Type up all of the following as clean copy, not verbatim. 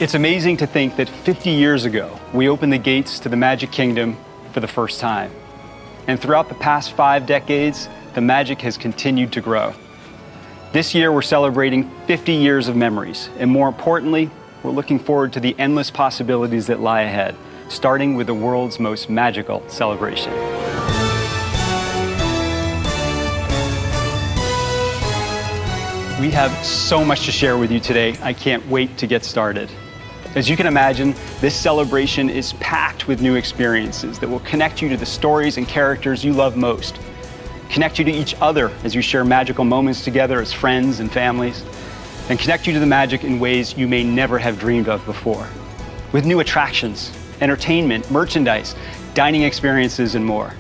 It's amazing to think that 50 years ago, we opened the gates to the Magic Kingdom for the first time. And throughout the past 5 decades, the magic has continued to grow. This year, we're celebrating 50 years of memories, and more importantly, we're looking forward to the endless possibilities that lie ahead, starting with the world's most magical celebration. We have so much to share with you today. I can't wait to get started. As you can imagine, this celebration is packed with new experiences that will connect you to the stories and characters you love most, connect you to each other as you share magical moments together as friends and families, and connect you to the magic in ways you may never have dreamed of before, with new attractions, entertainment, merchandise, dining experiences, and more.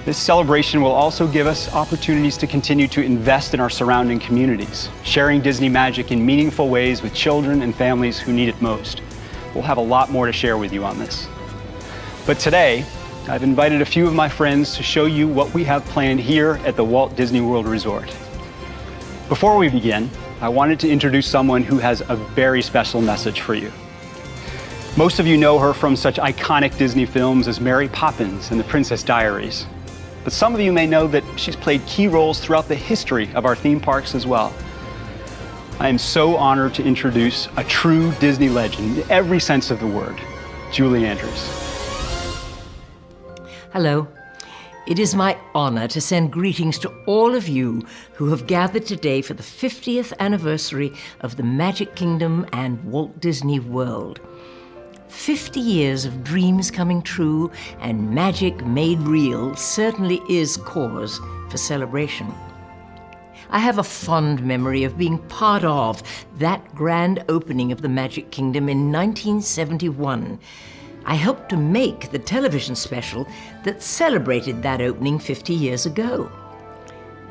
This celebration will also give us opportunities to continue to invest in our surrounding communities, sharing Disney magic in meaningful ways with children and families who need it most. We'll have a lot more to share with you on this. But today, I've invited a few of my friends to show you what we have planned here at the Walt Disney World Resort. Before we begin, I wanted to introduce someone who has a very special message for you. Most of you know her from such iconic Disney films as Mary Poppins and The Princess Diaries. But some of you may know that she's played key roles throughout the history of our theme parks as well. I am so honored to introduce a true Disney legend in every sense of the word, Julie Andrews. Hello. It is my honor to send greetings to all of you who have gathered today for the 50th anniversary of the Magic Kingdom and Walt Disney World. 50 years of dreams coming true and magic made real certainly is cause for celebration. I have a fond memory of being part of that grand opening of the Magic Kingdom in 1971. I helped to make the television special that celebrated that opening 50 years ago.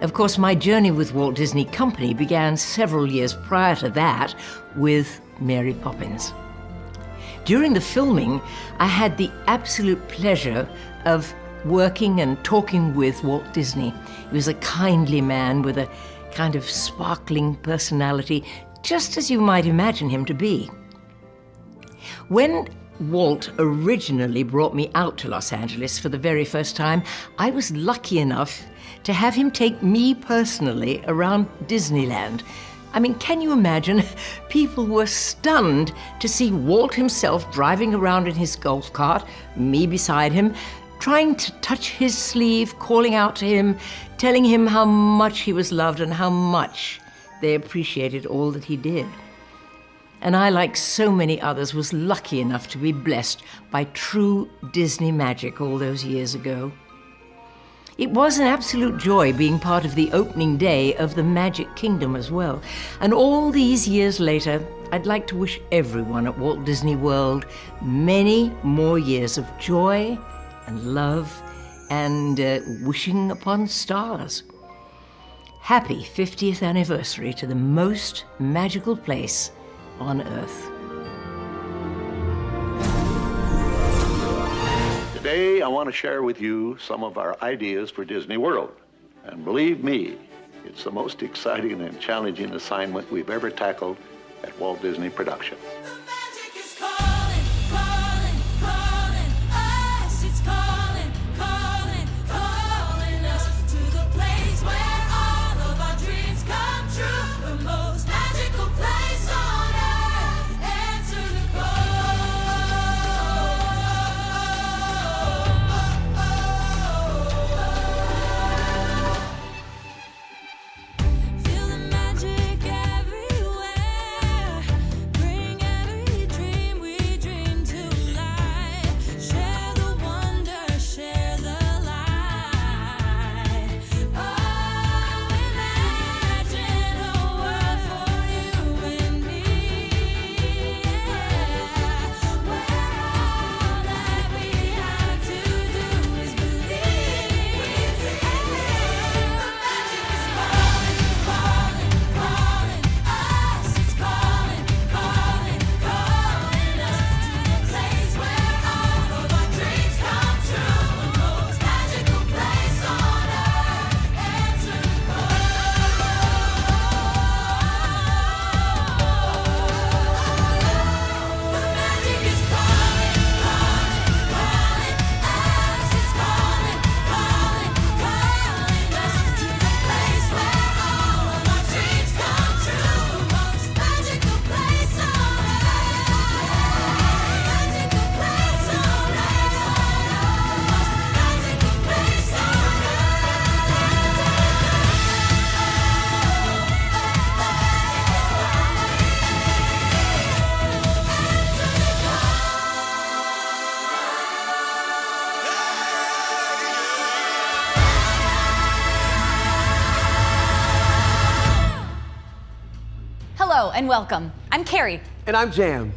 Of course, my journey with Walt Disney Company began several years prior to that with Mary Poppins. During the filming, I had the absolute pleasure of working and talking with Walt Disney. He was a kindly man with a kind of sparkling personality, just as you might imagine him to be. When Walt originally brought me out to Los Angeles for the very first time, I was lucky enough to have him take me personally around Disneyland. I mean, can you imagine? People were stunned to see Walt himself driving around in his golf cart, me beside him, trying to touch his sleeve, calling out to him, telling him how much he was loved and how much they appreciated all that he did. And I, like so many others, was lucky enough to be blessed by true Disney magic all those years ago. It was an absolute joy being part of the opening day of the Magic Kingdom as well. And all these years later, I'd like to wish everyone at Walt Disney World many more years of joy and love and wishing upon stars. Happy 50th anniversary to the most magical place on Earth. Today, I want to share with you some of our ideas for Disney World. And believe me, it's the most exciting and challenging assignment we've ever tackled at Walt Disney Productions. Feel the magic everywhere. Bring every Hello and welcome. I'm Carrie. And I'm Jam.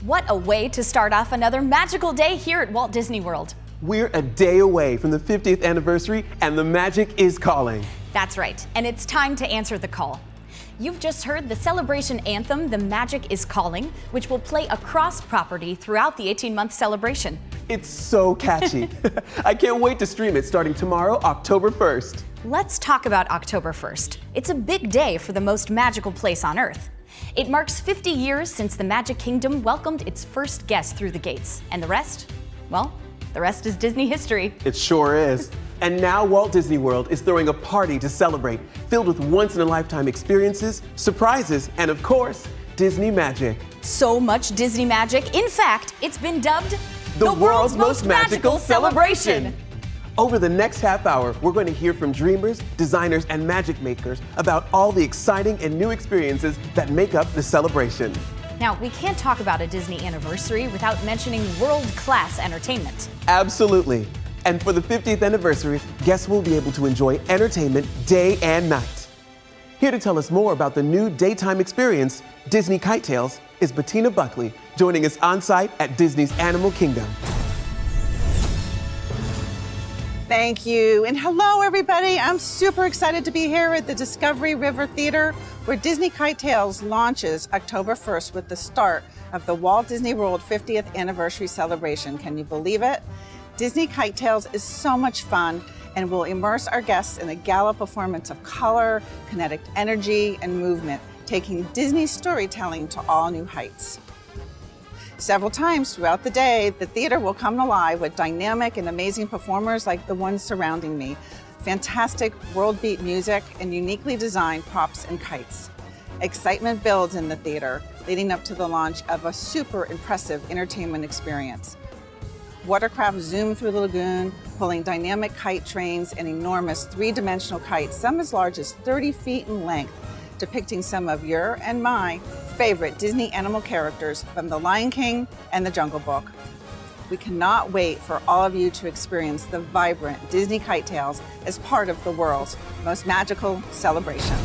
What a way to start off another magical day here at Walt Disney World. We're a day away from the 50th anniversary and the magic is calling. That's right, and it's time to answer the call. You've just heard the celebration anthem, The Magic is Calling, which will play across property throughout the 18-month celebration. It's so catchy. I can't wait to stream it starting tomorrow, October 1st. Let's talk about October 1st. It's a big day for the most magical place on Earth. It marks 50 years since the Magic Kingdom welcomed its first guest through the gates. And the rest? Well, the rest is Disney history. It sure is. And now Walt Disney World is throwing a party to celebrate, filled with once-in-a-lifetime experiences, surprises, and of course, Disney magic. So much Disney magic. In fact, it's been dubbed The world's most magical celebration. Over the next half hour, we're going to hear from dreamers, designers, and magic makers about all the exciting and new experiences that make up the celebration. Now, we can't talk about a Disney anniversary without mentioning world-class entertainment. Absolutely. And for the 50th anniversary, guests will be able to enjoy entertainment day and night. Here to tell us more about the new daytime experience, Disney Kite Tales, is Bettina Buckley, joining us on site at Disney's Animal Kingdom. Thank you, and hello everybody. I'm super excited to be here at the Discovery River Theater, where Disney Kite Tales launches October 1st with the start of the Walt Disney World 50th anniversary celebration. Can you believe it? Disney Kite Tales is so much fun and will immerse our guests in a gala performance of color, kinetic energy, and movement, taking Disney storytelling to all new heights. Several times throughout the day, the theater will come alive with dynamic and amazing performers like the ones surrounding me, fantastic world beat music, and uniquely designed props and kites. Excitement builds in the theater, leading up to the launch of a super impressive entertainment experience. Watercraft zoom through the lagoon, pulling dynamic kite trains and enormous three-dimensional kites, some as large as 30 feet in length, depicting some of your and my favorite Disney animal characters from The Lion King and The Jungle Book. We cannot wait for all of you to experience the vibrant Disney Kite Tales as part of the world's most magical celebration.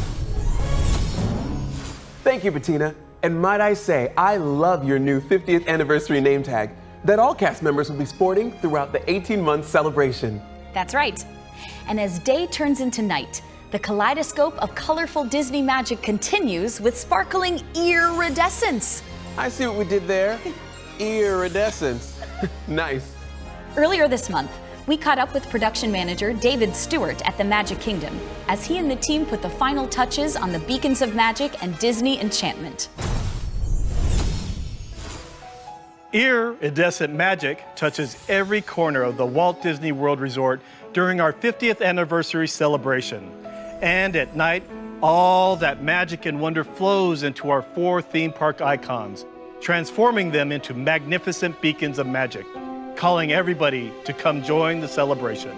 Thank you, Bettina. And might I say, I love your new 50th anniversary name tag that all cast members will be sporting throughout the 18-month celebration. That's right. And as day turns into night, the kaleidoscope of colorful Disney magic continues with sparkling iridescence. I see what we did there. Iridescence. Nice. Earlier this month, we caught up with production manager David Stewart at the Magic Kingdom as he and the team put the final touches on the beacons of magic and Disney enchantment. Iridescent magic touches every corner of the Walt Disney World Resort during our 50th anniversary celebration. And at night, all that magic and wonder flows into our 4 theme park icons, transforming them into magnificent beacons of magic, calling everybody to come join the celebration.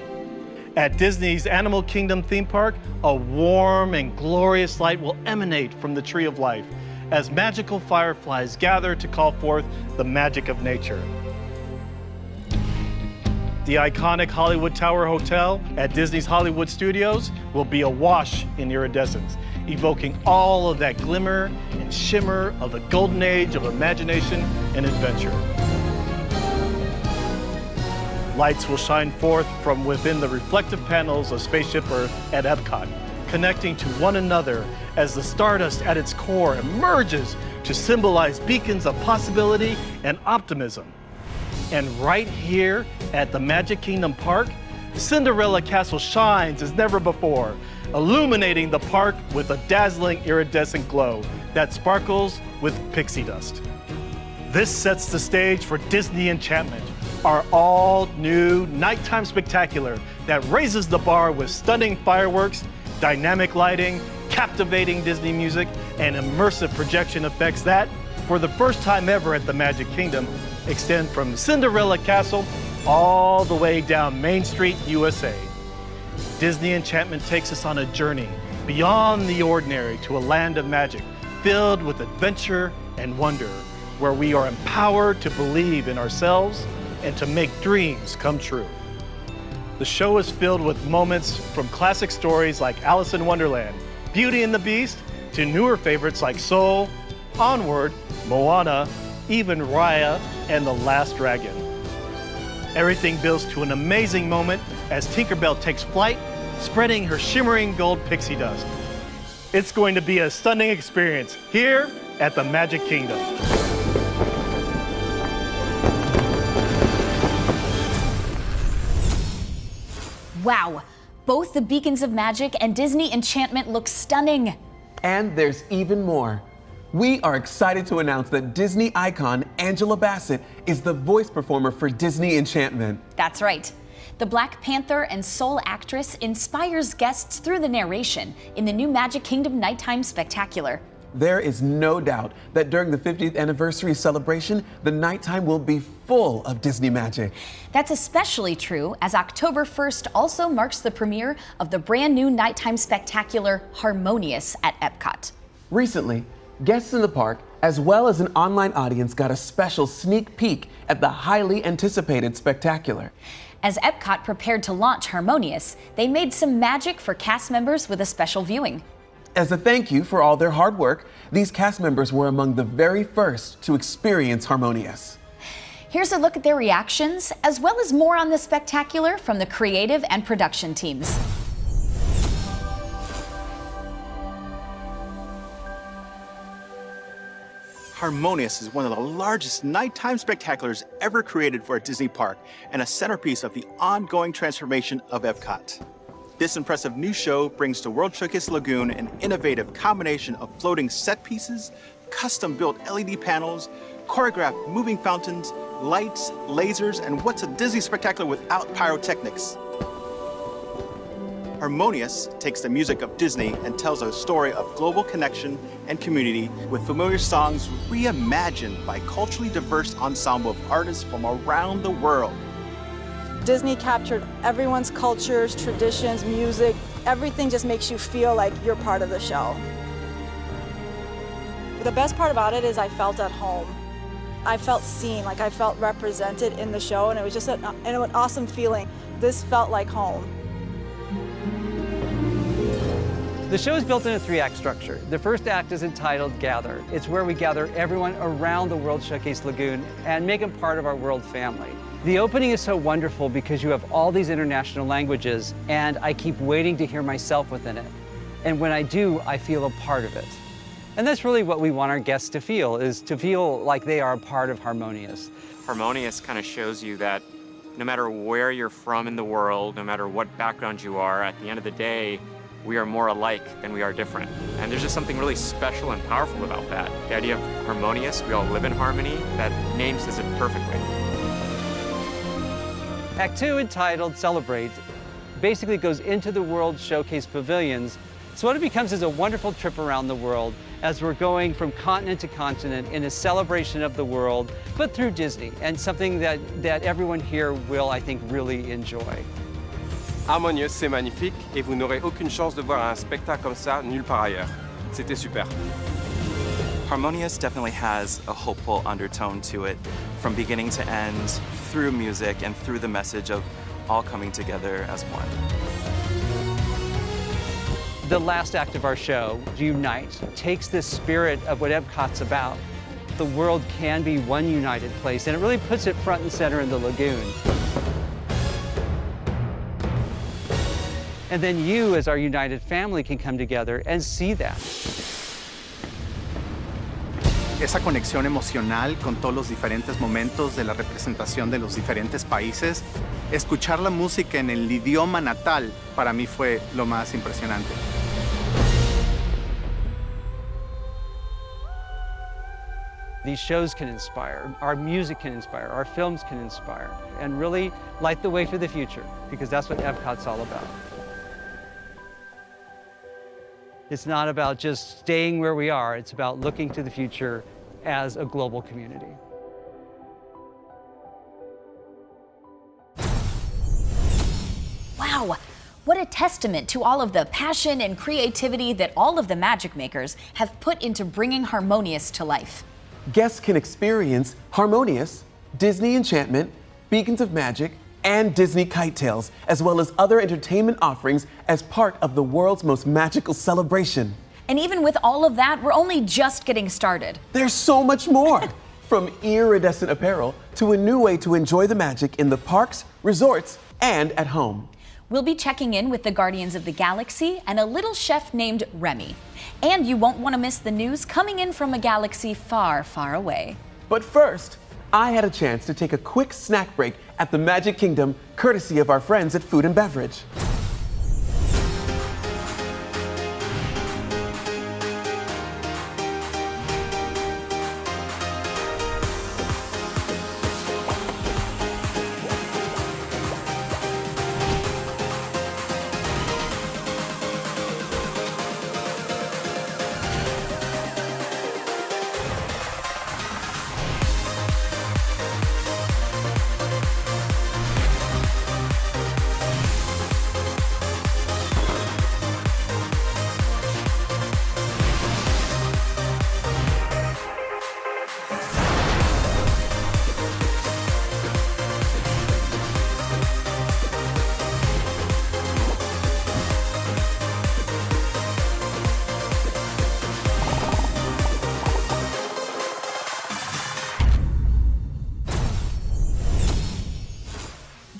At Disney's Animal Kingdom theme park, a warm and glorious light will emanate from the Tree of Life as magical fireflies gather to call forth the magic of nature. The iconic Hollywood Tower Hotel at Disney's Hollywood Studios will be awash in iridescence, evoking all of that glimmer and shimmer of the golden age of imagination and adventure. Lights will shine forth from within the reflective panels of Spaceship Earth at Epcot, connecting to one another as the stardust at its core emerges to symbolize beacons of possibility and optimism. And right here at the Magic Kingdom Park, Cinderella Castle shines as never before, illuminating the park with a dazzling iridescent glow that sparkles with pixie dust. This sets the stage for Disney Enchantment, our all-new nighttime spectacular that raises the bar with stunning fireworks, dynamic lighting, captivating Disney music, and immersive projection effects that, for the first time ever at the Magic Kingdom, extend from Cinderella Castle all the way down Main Street, USA. Disney Enchantment takes us on a journey beyond the ordinary to a land of magic, filled with adventure and wonder, where we are empowered to believe in ourselves and to make dreams come true. The show is filled with moments from classic stories like Alice in Wonderland, Beauty and the Beast, to newer favorites like Soul, Onward, Moana, even Raya, and The Last Dragon. Everything builds to an amazing moment as Tinkerbell takes flight, spreading her shimmering gold pixie dust. It's going to be a stunning experience here at the Magic Kingdom. Wow, both the Beacons of Magic and Disney Enchantment look stunning. And there's even more. We are excited to announce that Disney icon Angela Bassett is the voice performer for Disney Enchantment. That's right. The Black Panther and Soul actress inspires guests through the narration in the new Magic Kingdom Nighttime Spectacular. There is no doubt that during the 50th anniversary celebration, the nighttime will be full of Disney magic. That's especially true as October 1st also marks the premiere of the brand new Nighttime Spectacular Harmonious at Epcot. Recently, guests in the park, as well as an online audience, got a special sneak peek at the highly anticipated spectacular. As Epcot prepared to launch Harmonious, they made some magic for cast members with a special viewing. As a thank you for all their hard work, these cast members were among the very first to experience Harmonious. Here's a look at their reactions, as well as more on the spectacular from the creative and production teams. Harmonious is one of the largest nighttime spectaculars ever created for a Disney park and a centerpiece of the ongoing transformation of Epcot. This impressive new show brings to World Showcase Lagoon an innovative combination of floating set pieces, custom-built LED panels, choreographed moving fountains, lights, lasers, and what's a Disney spectacular without pyrotechnics? Harmonious takes the music of Disney and tells a story of global connection and community with familiar songs reimagined by culturally diverse ensemble of artists from around the world. Disney captured everyone's cultures, traditions, music. Everything just makes you feel like you're part of the show. The best part about it is I felt at home. I felt seen, like I felt represented in the show, and it was just an awesome feeling. This felt like home. The show is built in a three-act structure. The first act is entitled Gather. It's where we gather everyone around the World Showcase Lagoon and make them part of our world family. The opening is so wonderful because you have all these international languages, and I keep waiting to hear myself within it. And when I do, I feel a part of it. And that's really what we want our guests to feel, is to feel like they are a part of Harmonious. Harmonious kind of shows you that no matter where you're from in the world, no matter what background you are, at the end of the day, we are more alike than we are different. And there's just something really special and powerful about that. The idea of harmonious, we all live in harmony, that name says it perfectly. Act 2, entitled Celebrate, basically goes into the World Showcase pavilions. So what it becomes is a wonderful trip around the world as we're going from continent to continent in a celebration of the world, but through Disney, and something that everyone here will, I think, really enjoy. Harmonious, c'est magnifique et vous n'aurez aucune chance de voir un spectacle comme ça nulle part ailleurs. C'était super. Harmonious definitely has a hopeful undertone to it, from beginning to end, through music and through the message of all coming together as one. The last act of our show, Unite, takes this spirit of what Epcot's about. The world can be one united place, and it really puts it front and center in the lagoon. And then you, as our united family, can come together and see that. Esa conexión emocional con todos los diferentes momentos de la representación de los diferentes países, escuchar la música en el idioma natal, para mí fue lo más impresionante. These shows can inspire, our music can inspire, our films can inspire, and really light the way for the future, because that's what Epcot's all about. It's not about just staying where we are, it's about looking to the future as a global community. Wow, what a testament to all of the passion and creativity that all of the magic makers have put into bringing Harmonious to life. Guests can experience Harmonious, Disney Enchantment, Beacons of Magic, and Disney Kite Tales, as well as other entertainment offerings as part of the world's most magical celebration. And even with all of that, we're only just getting started. There's so much more. From iridescent apparel to a new way to enjoy the magic in the parks, resorts, and at home. We'll be checking in with the Guardians of the Galaxy and a little chef named Remy. And you won't want to miss the news coming in from a galaxy far, far away. But first, I had a chance to take a quick snack break at the Magic Kingdom, courtesy of our friends at Food and Beverage.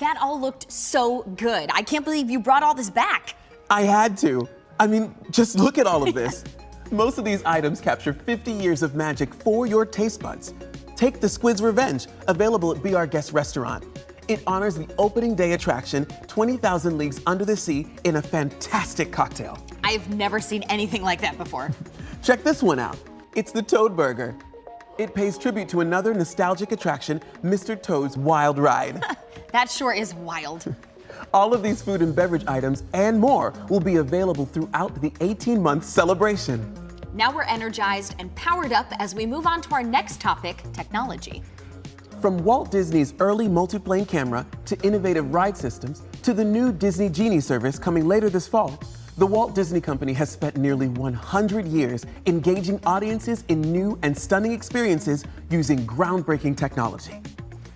That all looked so good. I can't believe you brought all this back. I had to. I mean, just look at all of this. Most of these items capture 50 years of magic for your taste buds. Take the Squid's Revenge, available at Be Our Guest restaurant. It honors the opening day attraction, 20,000 Leagues Under the Sea, in a fantastic cocktail. I've never seen anything like that before. Check this one out. It's the Toad Burger. It pays tribute to another nostalgic attraction, Mr. Toad's Wild Ride. That sure is wild. All of these food and beverage items and more will be available throughout the 18-month celebration. Now we're energized and powered up as we move on to our next topic, technology. From Walt Disney's early multiplane camera to innovative ride systems to the new Disney Genie service coming later this fall, the Walt Disney Company has spent nearly 100 years engaging audiences in new and stunning experiences using groundbreaking technology.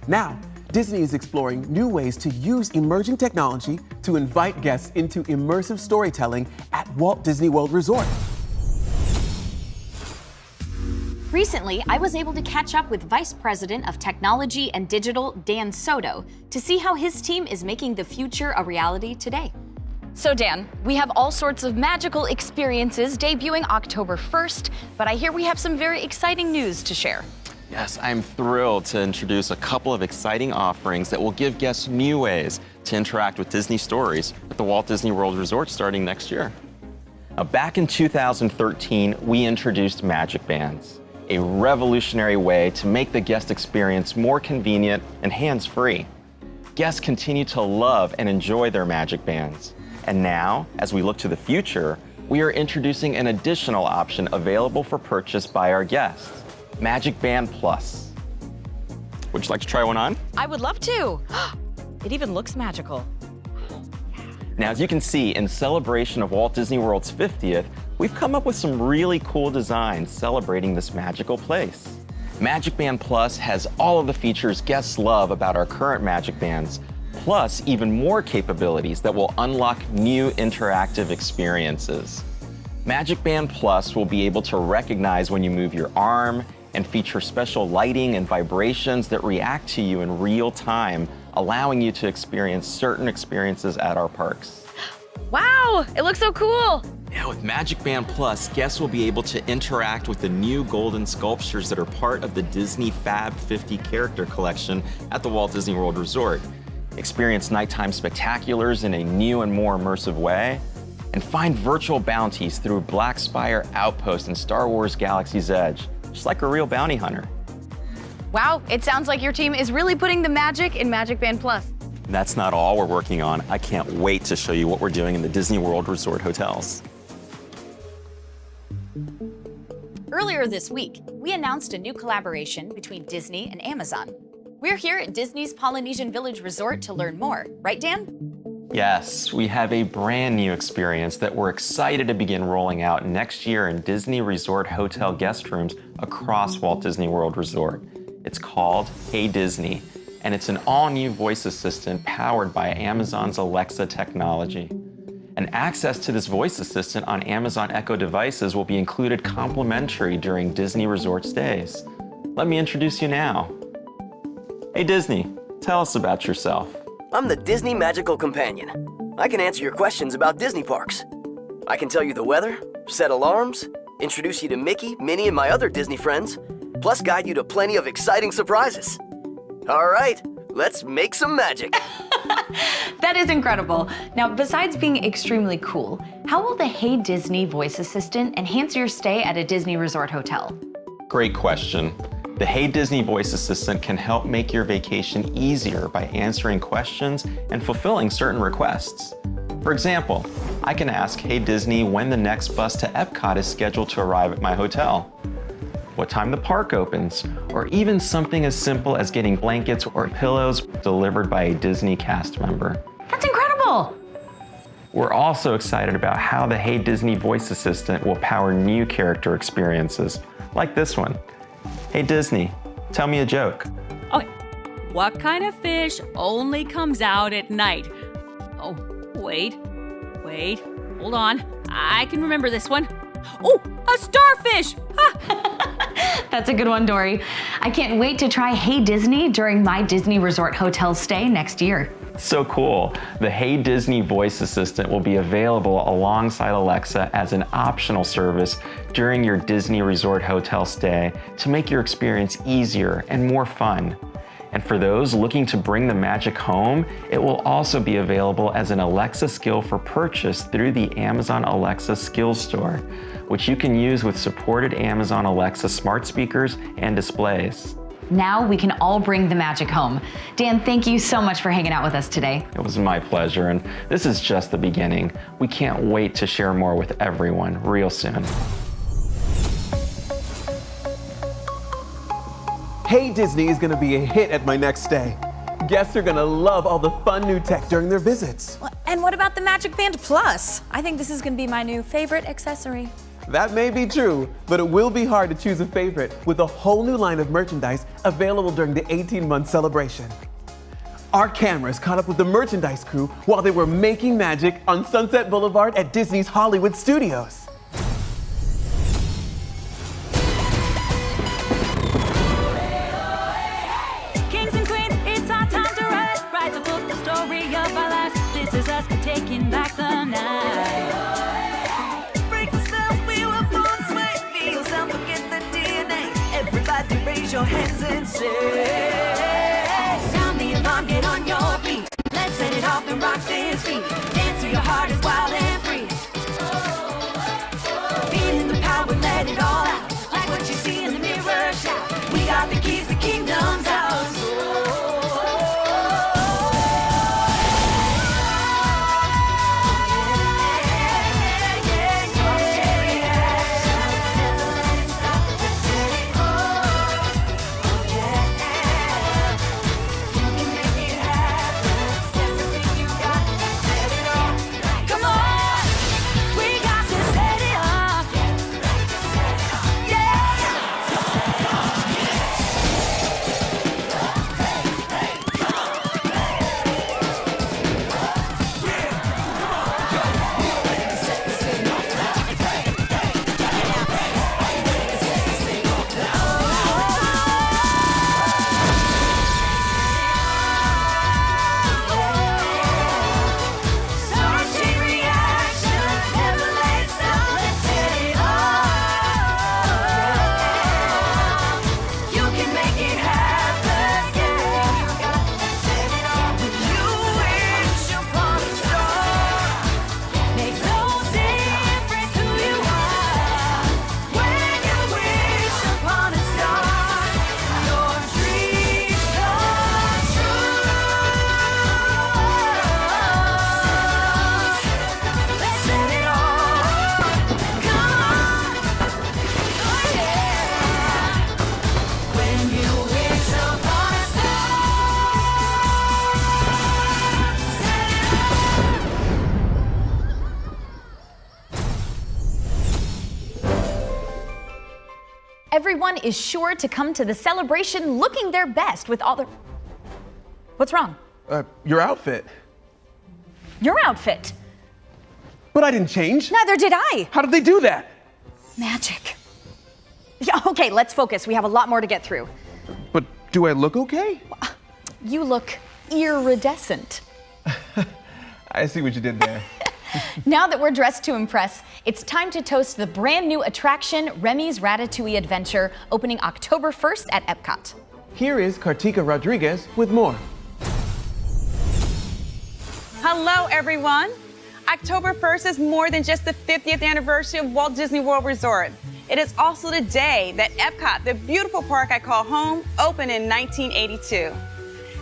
Now, Disney is exploring new ways to use emerging technology to invite guests into immersive storytelling at Walt Disney World Resort. Recently, I was able to catch up with Vice President of Technology and Digital, Dan Soto, to see how his team is making the future a reality today. So Dan, we have all sorts of magical experiences debuting October 1st, but I hear we have some very exciting news to share. Yes, I'm thrilled to introduce a couple of exciting offerings that will give guests new ways to interact with Disney stories at the Walt Disney World Resort starting next year. Now, back in 2013, we introduced Magic Bands, a revolutionary way to make the guest experience more convenient and hands-free. Guests continue to love and enjoy their Magic Bands. And now, as we look to the future, we are introducing an additional option available for purchase by our guests. Magic Band Plus. Would you like to try one on? I would love to. It even looks magical. Now, as you can see, in celebration of Walt Disney World's 50th, we've come up with some really cool designs celebrating this magical place. Magic Band Plus has all of the features guests love about our current Magic Bands, plus even more capabilities that will unlock new interactive experiences. Magic Band Plus will be able to recognize when you move your arm and feature special lighting and vibrations that react to you in real time, allowing you to experience certain experiences at our parks. Wow, it looks so cool. Now with Magic Band Plus, guests will be able to interact with the new golden sculptures that are part of the Disney Fab 50 character collection at the Walt Disney World Resort, experience nighttime spectaculars in a new and more immersive way, and find virtual bounties through Black Spire Outpost and Star Wars Galaxy's Edge, just like a real bounty hunter. Wow, it sounds like your team is really putting the magic in Magic Band Plus. And that's not all we're working on. I can't wait to show you what we're doing in the Disney World Resort hotels. Earlier this week, we announced a new collaboration between Disney and Amazon. We're here at Disney's Polynesian Village Resort to learn more, right, Dan? Yes, we have a brand new experience that we're excited to begin rolling out next year in Disney Resort hotel guest rooms across Walt Disney World Resort. It's called Hey Disney, and it's an all-new voice assistant powered by Amazon's Alexa technology. And access to this voice assistant on Amazon Echo devices will be included complimentary during Disney resort stays. Let me introduce you now. Hey Disney, tell us about yourself. I'm the Disney Magical Companion. I can answer your questions about Disney parks. I can tell you the weather, set alarms, introduce you to Mickey, Minnie, and my other Disney friends, plus guide you to plenty of exciting surprises. All right, let's make some magic. That is incredible. Now, besides being extremely cool, how will the Hey Disney voice assistant enhance your stay at a Disney resort hotel? Great question. The Hey Disney voice assistant can help make your vacation easier by answering questions and fulfilling certain requests. For example, I can ask Hey Disney when the next bus to Epcot is scheduled to arrive at my hotel, what time the park opens, or even something as simple as getting blankets or pillows delivered by a Disney cast member. That's incredible! We're also excited about how the Hey Disney voice assistant will power new character experiences, like this one. Hey Disney, tell me a joke. Okay, what kind of fish only comes out at night? Oh, wait, hold on. I can remember this one. Oh, a starfish! That's a good one, Dory. I can't wait to try Hey Disney during my Disney Resort hotel stay next year. So cool. The Hey Disney voice assistant will be available alongside Alexa as an optional service during your Disney Resort hotel stay to make your experience easier and more fun. And for those looking to bring the magic home, it will also be available as an Alexa skill for purchase through the Amazon Alexa Skills Store, which you can use with supported Amazon Alexa smart speakers and displays. Now we can all bring the magic home. Dan, thank you so much for hanging out with us today. It was my pleasure, and this is just the beginning. We can't wait to share more with everyone real soon. Hey Disney is gonna be a hit at my next stay. Guests are gonna love all the fun new tech during their visits. And what about the Magic Band Plus? I think this is gonna be my new favorite accessory. That may be true, but it will be hard to choose a favorite with a whole new line of merchandise available during the 18-month celebration. Our cameras caught up with the merchandise crew while they were making magic on Sunset Boulevard at Disney's Hollywood Studios. Kings and queens, it's our time to write the book, the story of our lives. This is us taking back the night. Raise your hands and say, sound the alarm, get on your feet. Let's set it off and rock this beat. Dance till your heart is wild and free. Feeling the power, let it all out. Like what you see in the mirror, shout. We got the keys, the kingdom's ours. Everyone is sure to come to the celebration looking their best with all their... What's wrong? Your outfit. Your outfit. But I didn't change. Neither did I. How did they do that? Magic. Yeah, okay, let's focus. We have a lot more to get through. But do I look okay? You look iridescent. I see what you did there. Now that we're dressed to impress, it's time to toast the brand new attraction, Remy's Ratatouille Adventure, opening October 1st at Epcot. Here is Kartika Rodriguez with more. Hello, everyone. October 1st is more than just the 50th anniversary of Walt Disney World Resort. It is also the day that Epcot, the beautiful park I call home, opened in 1982.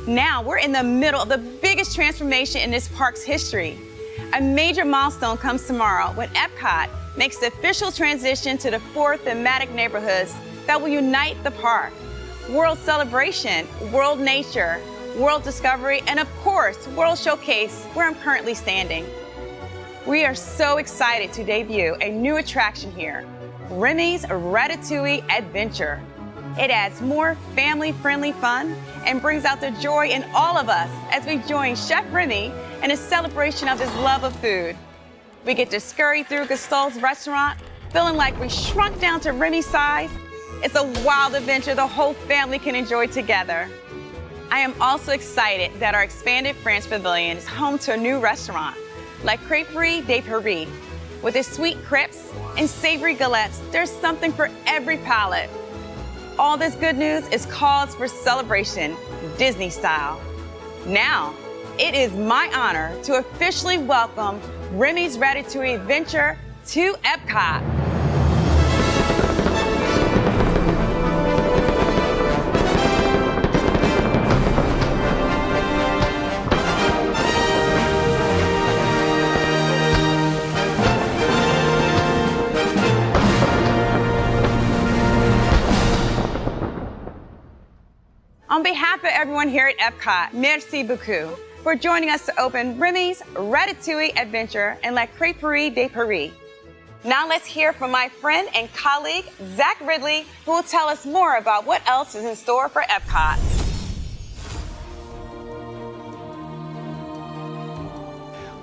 Now we're in the middle of the biggest transformation in this park's history. A major milestone comes tomorrow when Epcot makes the official transition to the 4 thematic neighborhoods that will unite the park. World Celebration, World Nature, World Discovery, and of course, World Showcase, where I'm currently standing. We are so excited to debut a new attraction here, Remy's Ratatouille Adventure. It adds more family-friendly fun and brings out the joy in all of us as we join Chef Remy in a celebration of his love of food. We get to scurry through Gaston's restaurant, feeling like we shrunk down to Remy's size. It's a wild adventure the whole family can enjoy together. I am also excited that our expanded French Pavilion is home to a new restaurant, La Crêperie de Paris. With its sweet crepes and savory galettes, there's something for every palate. All this good news is cause for celebration, Disney style. Now, it is my honor to officially welcome Remy's Ratatouille Adventure to Epcot. On behalf of everyone here at Epcot, merci beaucoup for joining us to open Remy's Ratatouille Adventure in La Crêperie de Paris. Now let's hear from my friend and colleague, Zach Ridley, who will tell us more about what else is in store for Epcot.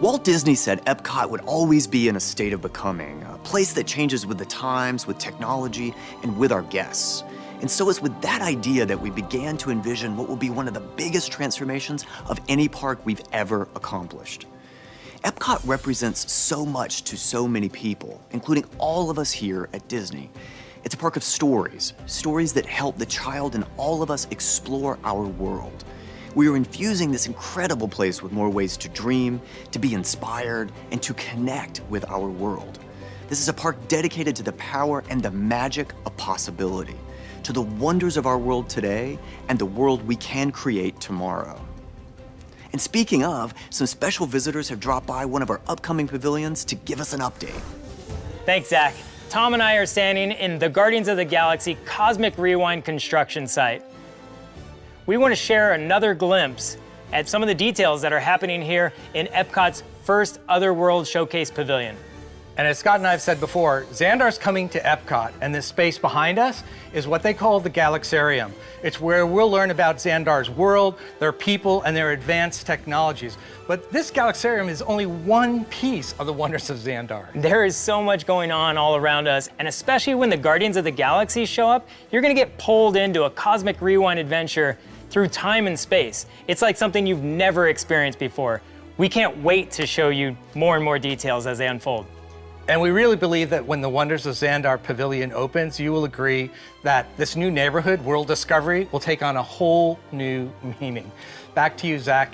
Walt Disney said Epcot would always be in a state of becoming, a place that changes with the times, with technology, and with our guests. And so it's with that idea that we began to envision what will be one of the biggest transformations of any park we've ever accomplished. Epcot represents so much to so many people, including all of us here at Disney. It's a park of stories, stories that help the child and all of us explore our world. We are infusing this incredible place with more ways to dream, to be inspired, and to connect with our world. This is a park dedicated to the power and the magic of possibility, to the wonders of our world today and the world we can create tomorrow. And speaking of, some special visitors have dropped by one of our upcoming pavilions to give us an update. Thanks, Zach. Tom and I are standing in the Guardians of the Galaxy Cosmic Rewind construction site. We want to share another glimpse at some of the details that are happening here in Epcot's first Otherworld Showcase Pavilion. And as Scott and I have said before, Xandar's coming to Epcot, and this space behind us is what they call the Galaxarium. It's where we'll learn about Xandar's world, their people, and their advanced technologies. But this Galaxarium is only one piece of the wonders of Xandar. There is so much going on all around us, and especially when the Guardians of the Galaxy show up, you're gonna get pulled into a cosmic rewind adventure through time and space. It's like something you've never experienced before. We can't wait to show you more and more details as they unfold. And we really believe that when the Wonders of Xandar Pavilion opens, you will agree that this new neighborhood, World Discovery, will take on a whole new meaning. Back to you, Zach.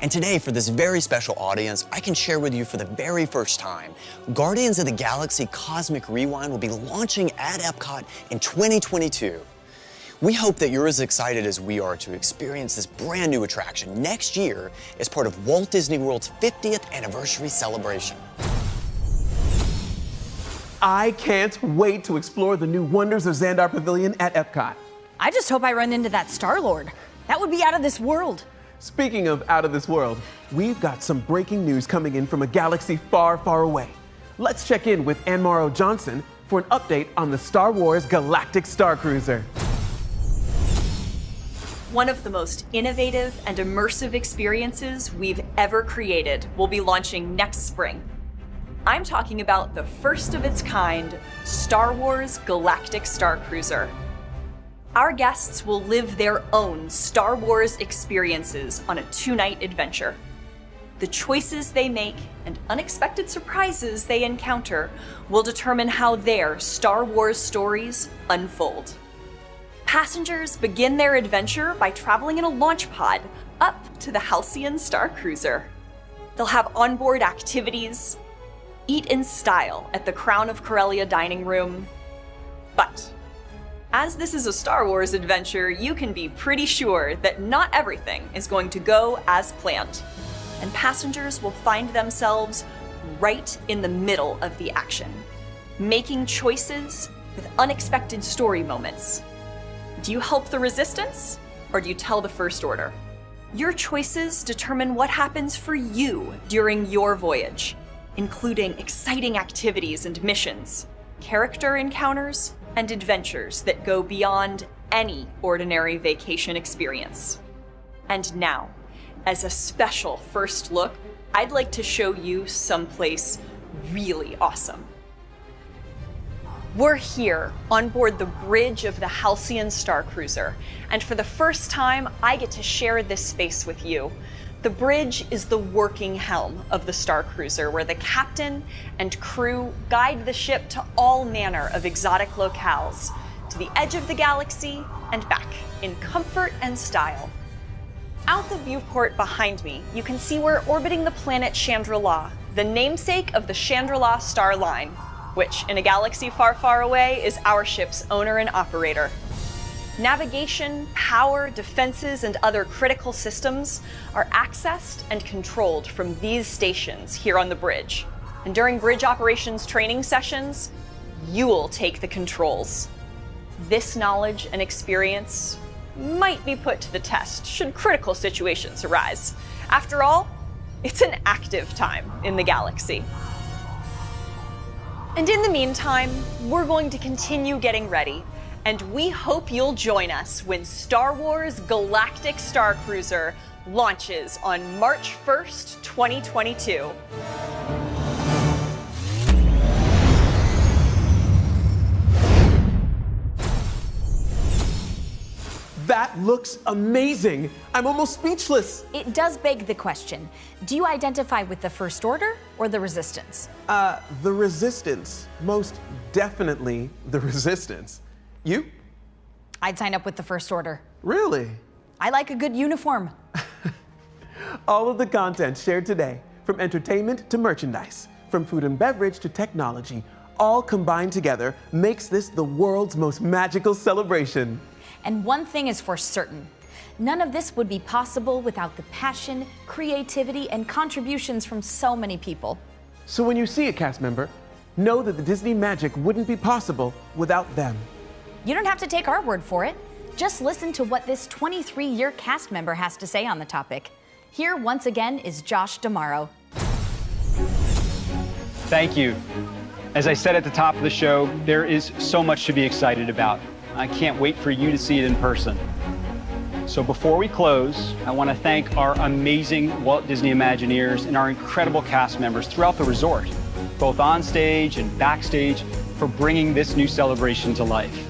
And today, for this very special audience, I can share with you for the very first time, Guardians of the Galaxy Cosmic Rewind will be launching at Epcot in 2022. We hope that you're as excited as we are to experience this brand new attraction next year as part of Walt Disney World's 50th anniversary celebration. I can't wait to explore the new Wonders of Xandar Pavilion at Epcot. I just hope I run into that Star-Lord. That would be out of this world. Speaking of out of this world, we've got some breaking news coming in from a galaxy far, far away. Let's check in with Ann Morrow Johnson for an update on the Star Wars Galactic Star Cruiser. One of the most innovative and immersive experiences we've ever created will be launching next spring. I'm talking about the first of its kind Star Wars Galactic Star Cruiser. Our guests will live their own Star Wars experiences on a 2-night adventure. The choices they make and unexpected surprises they encounter will determine how their Star Wars stories unfold. Passengers begin their adventure by traveling in a launch pod up to the Halcyon Star Cruiser. They'll have onboard activities, eat in style at the Crown of Corellia dining room. But as this is a Star Wars adventure, you can be pretty sure that not everything is going to go as planned, and passengers will find themselves right in the middle of the action, making choices with unexpected story moments. Do you help the Resistance, or do you tell the First Order? Your choices determine what happens for you during your voyage, including exciting activities and missions, character encounters, and adventures that go beyond any ordinary vacation experience. And now, as a special first look, I'd like to show you someplace really awesome. We're here on board the bridge of the Halcyon Star Cruiser, and for the first time, I get to share this space with you. The bridge is the working helm of the Star Cruiser, where the captain and crew guide the ship to all manner of exotic locales, to the edge of the galaxy and back in comfort and style. Out the viewport behind me, you can see we're orbiting the planet Chandrila, the namesake of the Chandrila Star Line, which in a galaxy far, far away is our ship's owner and operator. Navigation, power, defenses, and other critical systems are accessed and controlled from these stations here on the bridge. And during bridge operations training sessions, you'll take the controls. This knowledge and experience might be put to the test should critical situations arise. After all, it's an active time in the galaxy. And in the meantime, we're going to continue getting ready, and we hope you'll join us when Star Wars Galactic Star Cruiser launches on March 1st, 2022. That looks amazing. I'm almost speechless. It does beg the question, do you identify with the First Order or the Resistance? The Resistance. Most definitely the Resistance. You? I'd sign up with the First Order. Really? I like a good uniform. All of the content shared today, from entertainment to merchandise, from food and beverage to technology, all combined together makes this the world's most magical celebration. And one thing is for certain, none of this would be possible without the passion, creativity, and contributions from so many people. So when you see a cast member, know that the Disney magic wouldn't be possible without them. You don't have to take our word for it. Just listen to what this 23-year cast member has to say on the topic. Here, once again, is Josh D'Amaro. Thank you. As I said at the top of the show, there is so much to be excited about. I can't wait for you to see it in person. So before we close, I want to thank our amazing Walt Disney Imagineers and our incredible cast members throughout the resort, both on stage and backstage, for bringing this new celebration to life.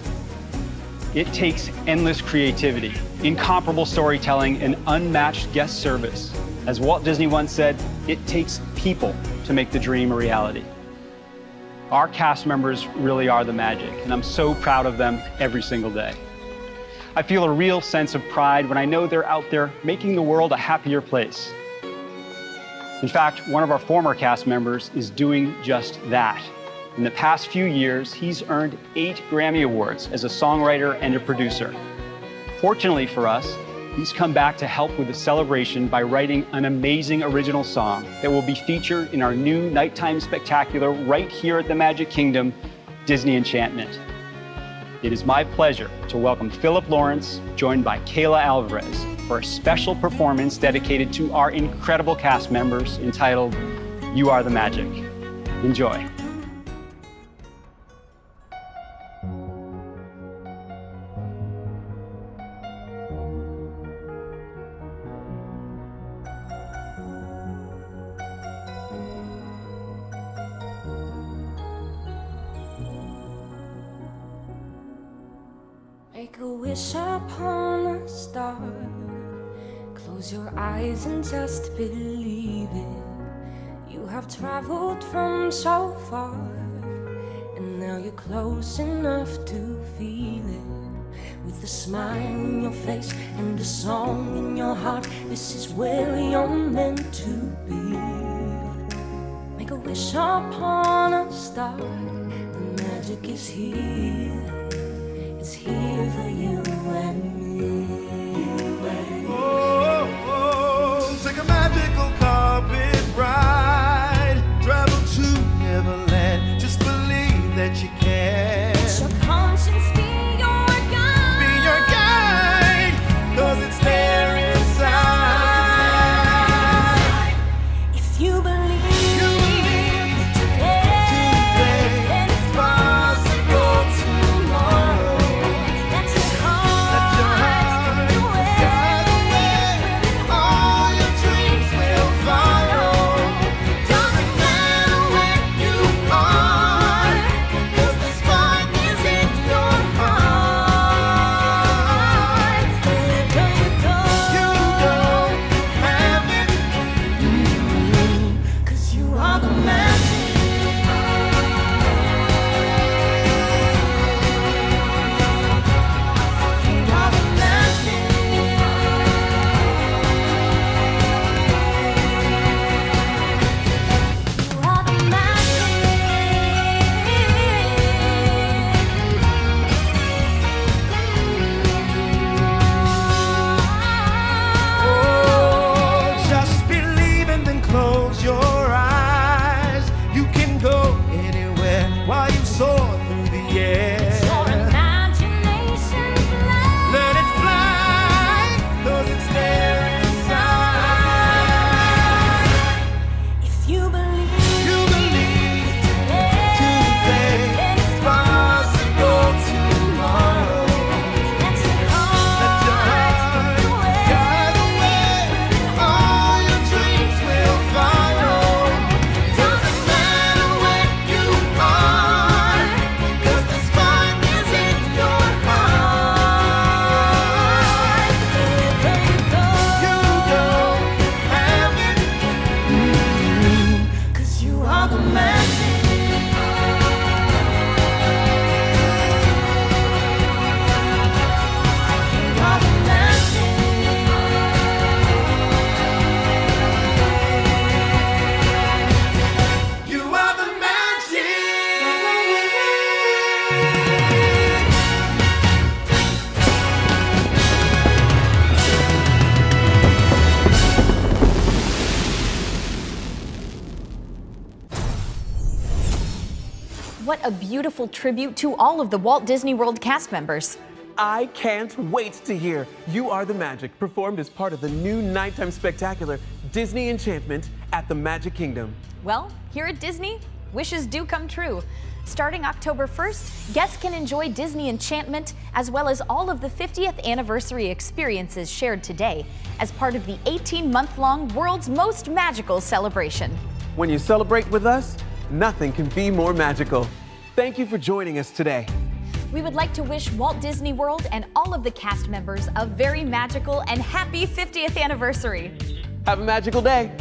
It takes endless creativity, incomparable storytelling, and unmatched guest service. As Walt Disney once said, it takes people to make the dream a reality. Our cast members really are the magic, and I'm so proud of them every single day. I feel a real sense of pride when I know they're out there making the world a happier place. In fact, one of our former cast members is doing just that. In the past few years, he's earned 8 Grammy Awards as a songwriter and a producer. Fortunately for us, he's come back to help with the celebration by writing an amazing original song that will be featured in our new nighttime spectacular right here at the Magic Kingdom, Disney Enchantment. It is my pleasure to welcome Philip Lawrence, joined by Kayla Alvarez, for a special performance dedicated to our incredible cast members entitled, You Are the Magic. Enjoy. Make a wish upon a star. Close your eyes and just believe it. You have traveled from so far, and now you're close enough to feel it. With a smile on your face and a song in your heart, this is where you're meant to be. Make a wish upon a star. The magic is here. It's here for you and me. Oh, take a magical carpet ride. Travel to Neverland. Just believe that you can. Let your conscience be your guide. Be your guide, 'cause it's there inside. If you believe today, then it's possible tomorrow. Let your heart guide the way, and all your dreams will follow. Doesn't matter where you are, 'cause the spark is in your heart. Wherever you go, You don't have it. 'cause you are the magic. You are the magic. You are the Oh, just believe and then close your eyes. You can go anywhere while you soar through the air. Your imagination fly. Let it fly, 'cause it's there inside. If you believe today, then it's possible tomorrow. Let your heart guide the way, and all your dreams will follow. Doesn't matter where you are, 'cause the spark is in your heart. Wherever you go, You don't have it. 'cause you are the magic. You are the magic. You are the magic. What a beautiful tribute to all of the Walt Disney World cast members. I can't wait to hear You Are the Magic performed as part of the new nighttime spectacular Disney Enchantment at the Magic Kingdom. Well, here at Disney, wishes do come true. Starting October 1st, guests can enjoy Disney Enchantment as well as all of the 50th anniversary experiences shared today as part of the 18-month-long world's most magical celebration. When you celebrate with us, nothing can be more magical. Thank you for joining us today. We would like to wish Walt Disney World and all of the cast members a very magical and happy 50th anniversary. Have a magical day.